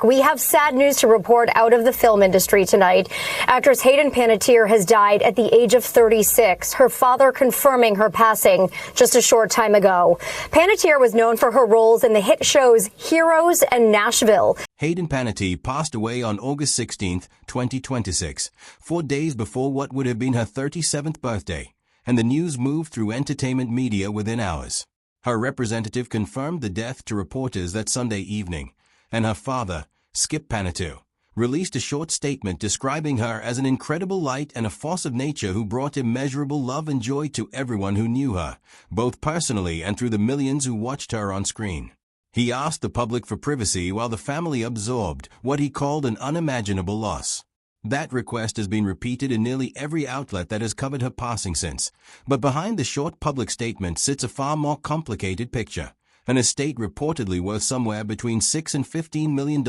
We have sad news to report out of the film industry tonight. Actress Hayden Panettiere has died at the age of 36, her father confirming her passing just a short time ago. Panettiere was known for her roles in the hit shows Heroes and Nashville. Hayden Panettiere passed away on August 16, 2026, 4 days before what would have been her 37th birthday, and the news moved through entertainment media within hours. Her representative confirmed the death to reporters that Sunday evening, and her father, Skip Panettiere, released a short statement describing her as an incredible light and a force of nature who brought immeasurable love and joy to everyone who knew her, both personally and through the millions who watched her on screen. He asked the public for privacy while the family absorbed what he called an unimaginable loss. That request has been repeated in nearly every outlet that has covered her passing since, but behind the short public statement sits a far more complicated picture. An estate reportedly worth somewhere between $6 and $15 million,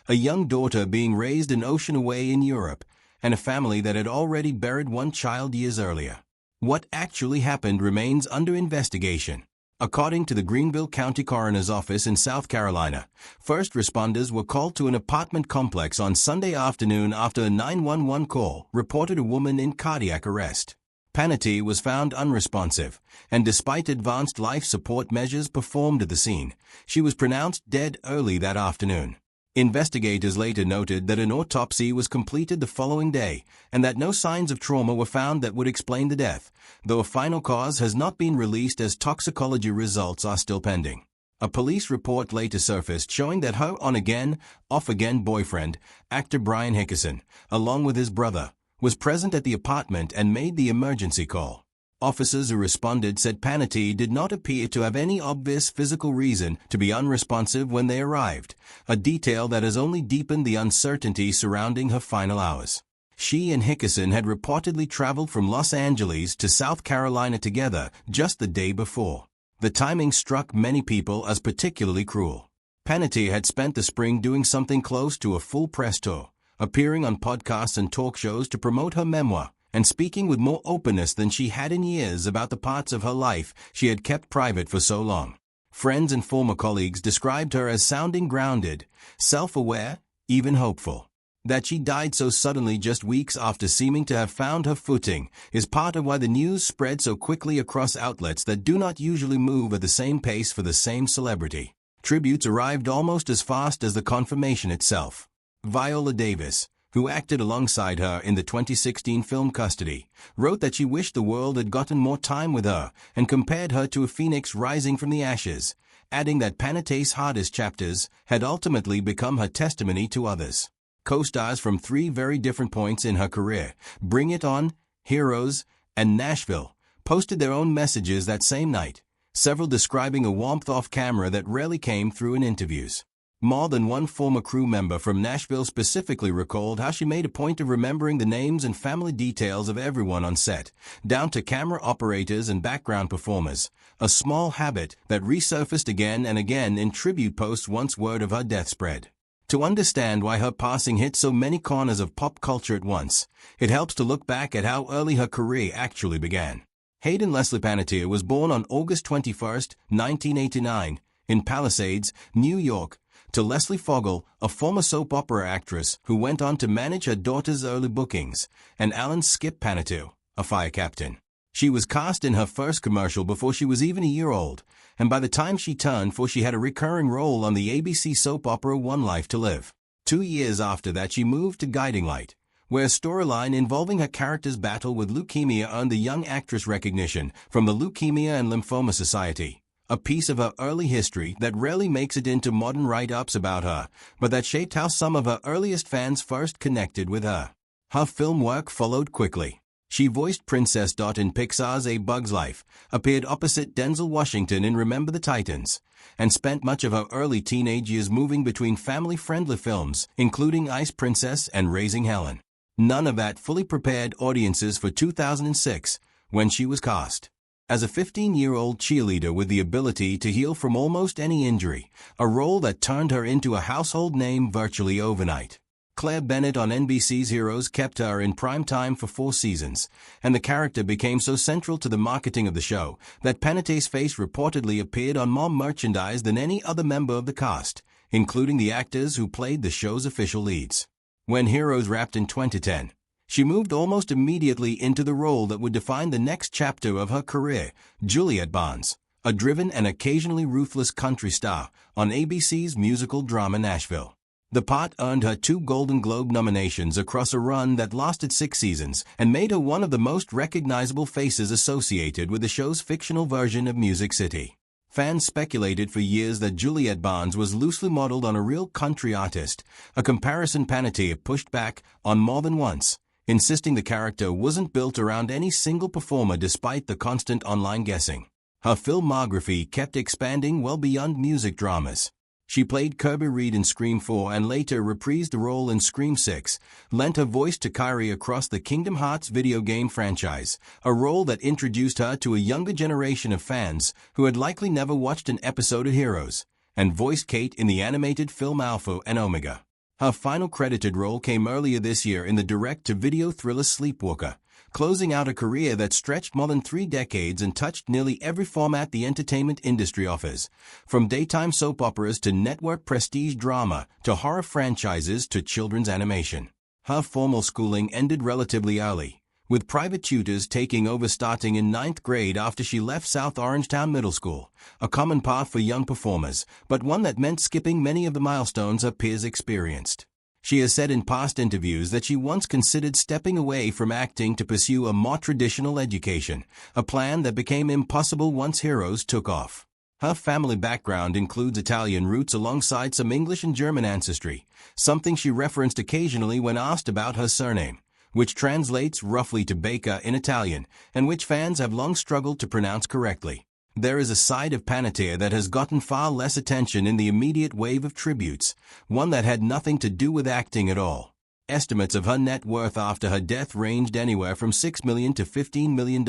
a young daughter being raised an ocean away in Europe, and a family that had already buried one child years earlier. What actually happened remains under investigation. According to the Greenville County Coroner's Office in South Carolina, first responders were called to an apartment complex on Sunday afternoon after a 911 call reported a woman in cardiac arrest. Panettiere was found unresponsive, and despite advanced life support measures performed at the scene, she was pronounced dead early that afternoon. Investigators later noted that an autopsy was completed the following day and that no signs of trauma were found that would explain the death, though a final cause has not been released as toxicology results are still pending. A police report later surfaced showing that her on-again, off-again boyfriend, actor Brian Hickison, along with his brother, was present at the apartment and made the emergency call. Officers who responded said Panettiere did not appear to have any obvious physical reason to be unresponsive when they arrived, a detail that has only deepened the uncertainty surrounding her final hours. She and Hickison had reportedly traveled from Los Angeles to South Carolina together just the day before. The timing struck many people as particularly cruel. Panettiere had spent the spring doing something close to a full press tour, appearing on podcasts and talk shows to promote her memoir, and speaking with more openness than she had in years about the parts of her life she had kept private for so long. Friends and former colleagues described her as sounding grounded, self-aware, even hopeful. That she died so suddenly just weeks after seeming to have found her footing is part of why the news spread so quickly across outlets that do not usually move at the same pace for the same celebrity. Tributes arrived almost as fast as the confirmation itself. Viola Davis, who acted alongside her in the 2016 film Custody, wrote that she wished the world had gotten more time with her and compared her to a phoenix rising from the ashes, adding that Panettiere's hardest chapters had ultimately become her testimony to others. Co-stars from 3 very different points in her career, Bring It On, Heroes, and Nashville, posted their own messages that same night, several describing a warmth off camera that rarely came through in interviews. More than one former crew member from Nashville specifically recalled how she made a point of remembering the names and family details of everyone on set, down to camera operators and background performers, a small habit that resurfaced again and again in tribute posts once word of her death spread. To understand why her passing hit so many corners of pop culture at once, it helps to look back at how early her career actually began. Hayden Leslie Panettiere was born on August 21, 1989, in Palisades, New York, to Leslie Fogel, a former soap opera actress who went on to manage her daughter's early bookings, and Alan Skip Panettiere, a fire captain. She was cast in her first commercial before she was even a year old, and by the time she turned 4 she had a recurring role on the ABC soap opera One Life to Live. 2 years after that she moved to Guiding Light, where a storyline involving her character's battle with leukemia earned the young actress recognition from the Leukemia and Lymphoma Society. A piece of her early history that rarely makes it into modern write-ups about her, but that shaped how some of her earliest fans first connected with her. Her film work followed quickly. She voiced Princess Dot in Pixar's A Bug's Life, appeared opposite Denzel Washington in Remember the Titans, and spent much of her early teenage years moving between family-friendly films, including Ice Princess and Raising Helen. None of that fully prepared audiences for 2006, when she was cast as a 15-year-old cheerleader with the ability to heal from almost any injury, a role that turned her into a household name virtually overnight. Claire Bennett on NBC's Heroes kept her in prime time for 4 seasons, and the character became so central to the marketing of the show that Panettiere's face reportedly appeared on more merchandise than any other member of the cast, including the actors who played the show's official leads. When Heroes wrapped in 2010, she moved almost immediately into the role that would define the next chapter of her career, Juliet Barnes, a driven and occasionally ruthless country star on ABC's musical drama Nashville. The part earned her 2 Golden Globe nominations across a run that lasted 6 seasons and made her one of the most recognizable faces associated with the show's fictional version of Music City. Fans speculated for years that Juliet Barnes was loosely modeled on a real country artist, a comparison Panettiere pushed back on more than once, insisting the character wasn't built around any single performer despite the constant online guessing. Her filmography kept expanding well beyond music dramas. She played Kirby Reed in Scream 4 and later reprised the role in Scream 6, lent her voice to Kyrie across the Kingdom Hearts video game franchise, a role that introduced her to a younger generation of fans who had likely never watched an episode of Heroes, and voiced Kate in the animated film Alpha and Omega. Her final credited role came earlier this year in the direct-to-video thriller Sleepwalker, closing out a career that stretched more than 3 decades and touched nearly every format the entertainment industry offers, from daytime soap operas to network prestige drama to horror franchises to children's animation. Her formal schooling ended relatively early, with private tutors taking over starting in 9th grade after she left South Orangetown Middle School, a common path for young performers, but one that meant skipping many of the milestones her peers experienced. She has said in past interviews that she once considered stepping away from acting to pursue a more traditional education, a plan that became impossible once Heroes took off. Her family background includes Italian roots alongside some English and German ancestry, something she referenced occasionally when asked about her surname, which translates roughly to baker in Italian, and which fans have long struggled to pronounce correctly. There is a side of Panettiere that has gotten far less attention in the immediate wave of tributes, one that had nothing to do with acting at all. Estimates of her net worth after her death ranged anywhere from $6 million to $15 million,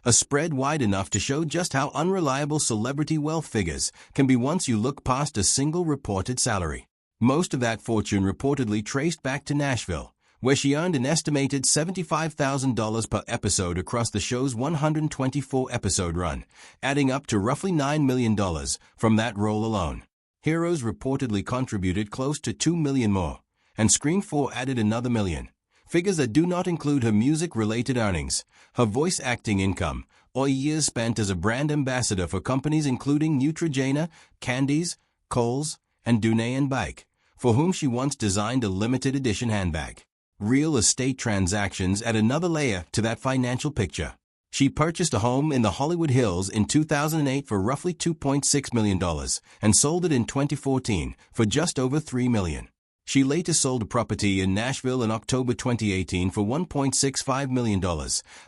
a spread wide enough to show just how unreliable celebrity wealth figures can be once you look past a single reported salary. Most of that fortune reportedly traced back to Nashville, where she earned an estimated $75,000 per episode across the show's 124-episode run, adding up to roughly $9 million from that role alone. Heroes reportedly contributed close to $2 million more, and Scream 4 added another $1 million, figures that do not include her music-related earnings, her voice acting income, or years spent as a brand ambassador for companies including Neutrogena, Candies, Kohl's, and Dunay & Bike, for whom she once designed a limited edition handbag. Real estate transactions add another layer to that financial picture. She purchased a home in the Hollywood Hills in 2008 for roughly $2.6 million and sold it in 2014 for just over $3 million. She later sold a property in Nashville in October 2018 for $1.65 million.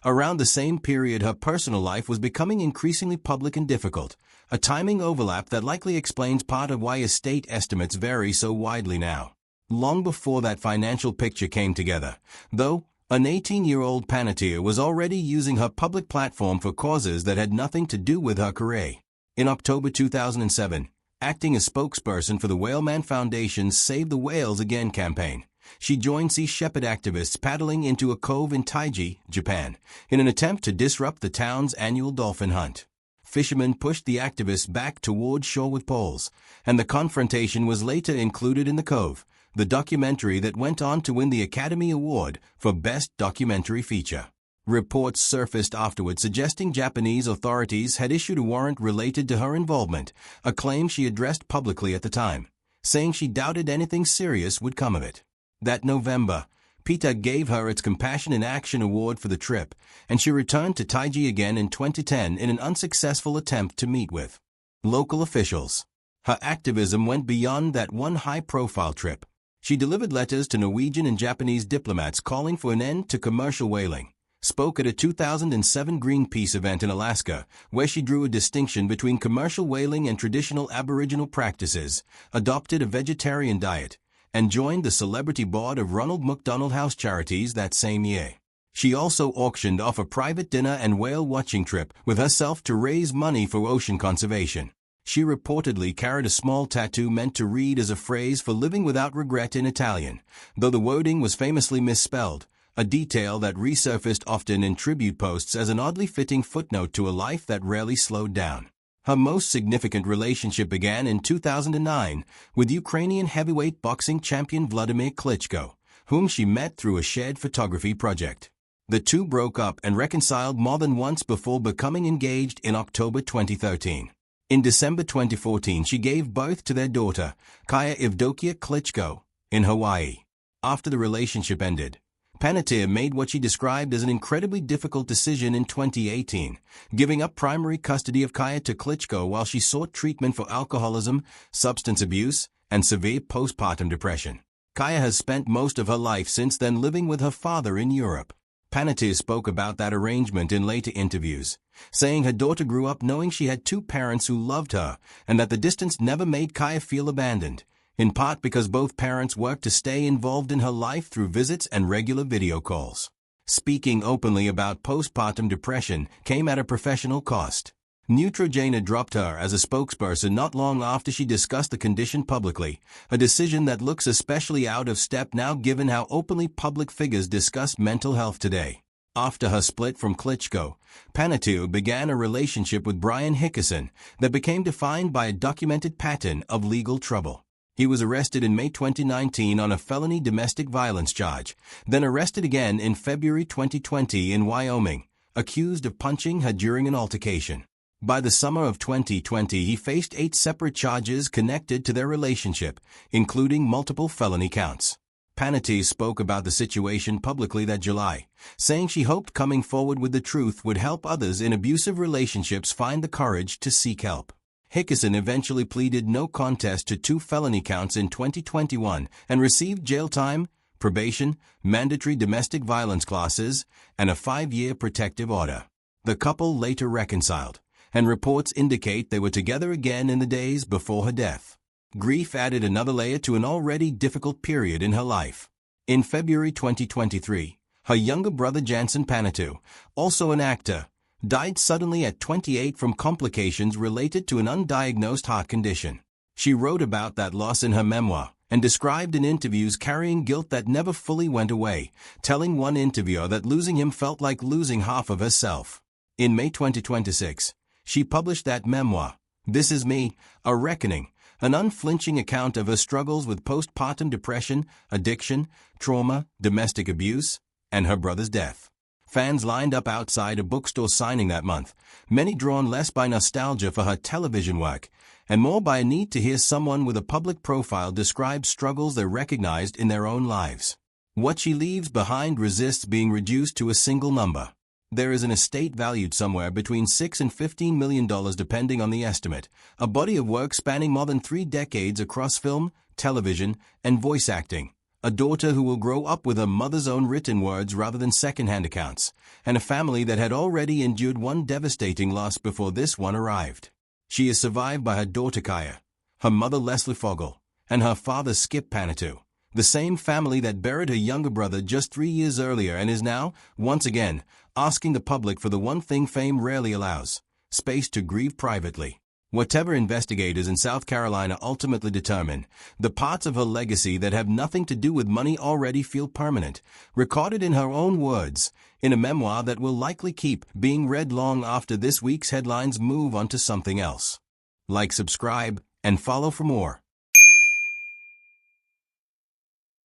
Around the same period, her personal life was becoming increasingly public and difficult, a timing overlap that likely explains part of why estate estimates vary so widely now. Long before that financial picture came together, though, an 18-year-old Panettiere was already using her public platform for causes that had nothing to do with her career. In October 2007, acting as spokesperson for the Whaleman Foundation's Save the Whales Again campaign, she joined Sea Shepherd activists paddling into a cove in Taiji, Japan, in an attempt to disrupt the town's annual dolphin hunt. Fishermen pushed the activists back toward shore with poles, and the confrontation was later included in The Cove, the documentary that went on to win the Academy Award for Best Documentary Feature. Reports surfaced afterward suggesting Japanese authorities had issued a warrant related to her involvement, a claim she addressed publicly at the time, saying she doubted anything serious would come of it. That November, PETA gave her its Compassion in Action Award for the trip, and she returned to Taiji again in 2010 in an unsuccessful attempt to meet with local officials. Her activism went beyond that one high-profile trip. She delivered letters to Norwegian and Japanese diplomats calling for an end to commercial whaling, spoke at a 2007 Greenpeace event in Alaska, where she drew a distinction between commercial whaling and traditional Aboriginal practices, adopted a vegetarian diet, and joined the celebrity board of Ronald McDonald House Charities that same year. She also auctioned off a private dinner and whale-watching trip with herself to raise money for ocean conservation. She reportedly carried a small tattoo meant to read as a phrase for living without regret in Italian, though the wording was famously misspelled, a detail that resurfaced often in tribute posts as an oddly fitting footnote to a life that rarely slowed down. Her most significant relationship began in 2009 with Ukrainian heavyweight boxing champion Vladimir Klitschko, whom she met through a shared photography project. The two broke up and reconciled more than once before becoming engaged in October 2013. In December 2014, she gave birth to their daughter, Kaya Evdokia Klitschko, in Hawaii. After the relationship ended, Panettiere made what she described as an incredibly difficult decision in 2018, giving up primary custody of Kaya to Klitschko while she sought treatment for alcoholism, substance abuse, and severe postpartum depression. Kaya has spent most of her life since then living with her father in Europe. Panettiere spoke about that arrangement in later interviews, saying her daughter grew up knowing she had two parents who loved her and that the distance never made Kaya feel abandoned, in part because both parents worked to stay involved in her life through visits and regular video calls. Speaking openly about postpartum depression came at a professional cost. Neutrogena dropped her as a spokesperson not long after she discussed the condition publicly, a decision that looks especially out of step now given how openly public figures discuss mental health today. After her split from Klitschko, Panettiere began a relationship with Brian Hickison that became defined by a documented pattern of legal trouble. He was arrested in May 2019 on a felony domestic violence charge, then arrested again in February 2020 in Wyoming, accused of punching her during an altercation. By the summer of 2020, he faced 8 separate charges connected to their relationship, including multiple felony counts. Panettiere spoke about the situation publicly that July, saying she hoped coming forward with the truth would help others in abusive relationships find the courage to seek help. Hickison eventually pleaded no contest to 2 felony counts in 2021 and received jail time, probation, mandatory domestic violence classes, and a 5-year protective order. The couple later reconciled, and reports indicate they were together again in the days before her death. Grief added another layer to an already difficult period in her life. In February 2023, her younger brother Jansen Panettiere, also an actor, died suddenly at 28 from complications related to an undiagnosed heart condition. She wrote about that loss in her memoir and described in interviews carrying guilt that never fully went away, telling one interviewer that losing him felt like losing half of herself. In May 2026, she published that memoir, This Is Me, A Reckoning, an unflinching account of her struggles with postpartum depression, addiction, trauma, domestic abuse, and her brother's death. Fans lined up outside a bookstore signing that month, many drawn less by nostalgia for her television work, and more by a need to hear someone with a public profile describe struggles they recognized in their own lives. What she leaves behind resists being reduced to a single number. There is an estate valued somewhere between $6 and $15 million depending on the estimate, a body of work spanning more than 3 decades across film, television, and voice acting, a daughter who will grow up with her mother's own written words rather than second-hand accounts, and a family that had already endured one devastating loss before this one arrived. She is survived by her daughter Kaya, her mother Leslie Fogel, and her father Skip Panettiere, the same family that buried her younger brother just 3 years earlier and is now, once again, asking the public for the one thing fame rarely allows: space to grieve privately. Whatever investigators in South Carolina ultimately determine, the parts of her legacy that have nothing to do with money already feel permanent, recorded in her own words, in a memoir that will likely keep being read long after this week's headlines move on to something else. Like, subscribe, and follow for more.